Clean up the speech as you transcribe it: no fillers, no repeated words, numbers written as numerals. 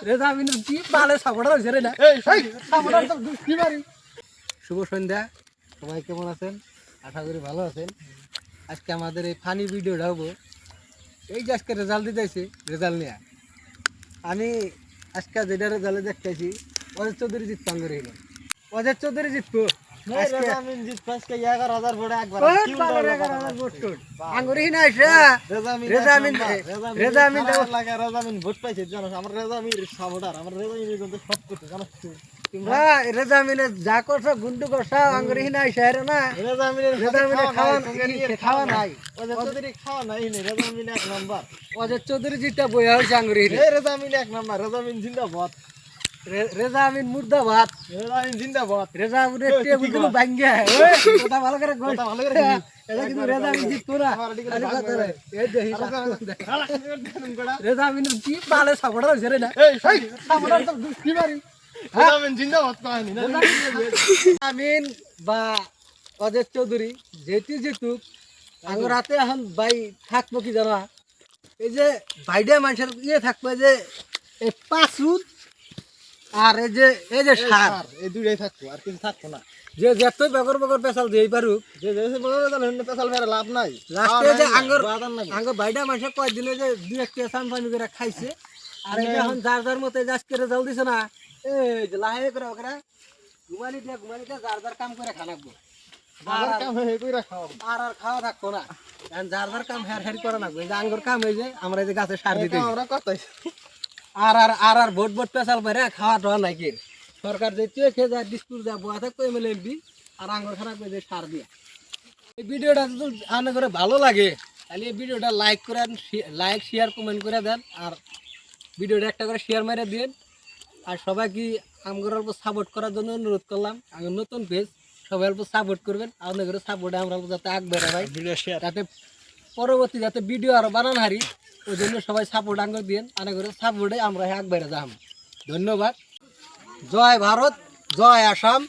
রেজামিনের কি বালে সাপোর্টার হইছে রে না সাপোর্টার তো কি মারি। শুভ সন্ধ্যা, সবাই কেমন আছেন? আশা করি ভালো আছেন। আজকে আমাদের এই ফানি ভিডিওটা হবো, এই যে আজকে রেজাল্ট দিতেছি, রেজাল্ট নিয়ে আমি আজকে যেটা রেজাল্ট দেখতেছি অজয় চৌধুরী জিততো আঙ্গুর হিলে, অজয় চৌধুরী জিততো আঙ্গুর হিনা রেজামিনে যা করছো গুন্ডু করছো আঙ্গুর হিনা আইসা না খাওয়া নাই অজয় চৌধুরী জিতা বইয়া হয়েছে আঙ্গুর হিনে এক নাম্বার রেজামিন জিন্দাবাদ রেজামিন মুর্দাবাদ রেজামিন জিন্দাবাদ রেজামিনের টেবিলগুলো ভাঙ্গে কথা ভালো করে কই এটা কিন্তু রেজামিন জিততো না এই দেখি রেজামিনের কি বালে সাপোর্টার হইছে রে না সাপোর্টার তো কি মারি রেজামিন জিন্দাবাদ কয়নি আমিন বা অজয় চৌধুরী যেটি জিতুক আঙ্গুর হাতে এখন ভাই থাকবো কি জানা, এই যে ভাইডা মানুষের ইয়ে থাকবে যে এই পাঁচুত আর এই যে সার, এই দুইটাই থাকতো আর কিছু থাকতো না। যে যতই বগর বগর পেশাল দিয়েই পারুক, যে পেশাল ফেরে লাভ নাই। লাস্টে যে আঙ্গুর ভাইডা মানুষের কয়েকদিনে যে দুই একটা সানপানি করে খাইছে, আর এই যে এখন যার যার মতো আজকে রেজাল্ট দিছে না, এই যে লাহে করে ওরা ঘুমানি দিয়ে যার যার কাম করে খানাকবো আর খাওয়া থাকতো না, যার যার কাম হের করে রাখবো। এই যে আঙ্গুর কাম হয়ে যায়, আমরা এই যে গাছে সার দিতে আর ভোট পেশাল পারে খাওয়া টাওয়া নাই কি সরকার যে খেয়ে যায় ডিসপুট দেয় বোয়া থাকতো এমএলএ এমপি আর আঙ্গুর খারাপ যে সার দিয়ে। এই ভিডিওটা যদি আনে করে ভালো লাগে তাহলে এই ভিডিওটা লাইক শেয়ার কমেন্ট করে দেন, আর ভিডিওটা একটা করে শেয়ার মেরে দিন। আর সবাই কি আমগর অল্প সাপোর্ট করার জন্য অনুরোধ করলাম, আমি নতুন পেজ সবাই অল্প সাপোর্ট করবেন, আপনাদের সাপোর্টে আমরা যাতে আগ বেড়া ভাই, যাতে পরবর্তী যাতে ভিডিও আরো বানান হারি, ওই জন্য সবাই সাপোর্ট আঙ্গুর দিন, আনে করে সাপোর্টে আমরা আগ বেড়া যাম। ধন্যবাদ। জয় ভারত, জয় আসাম।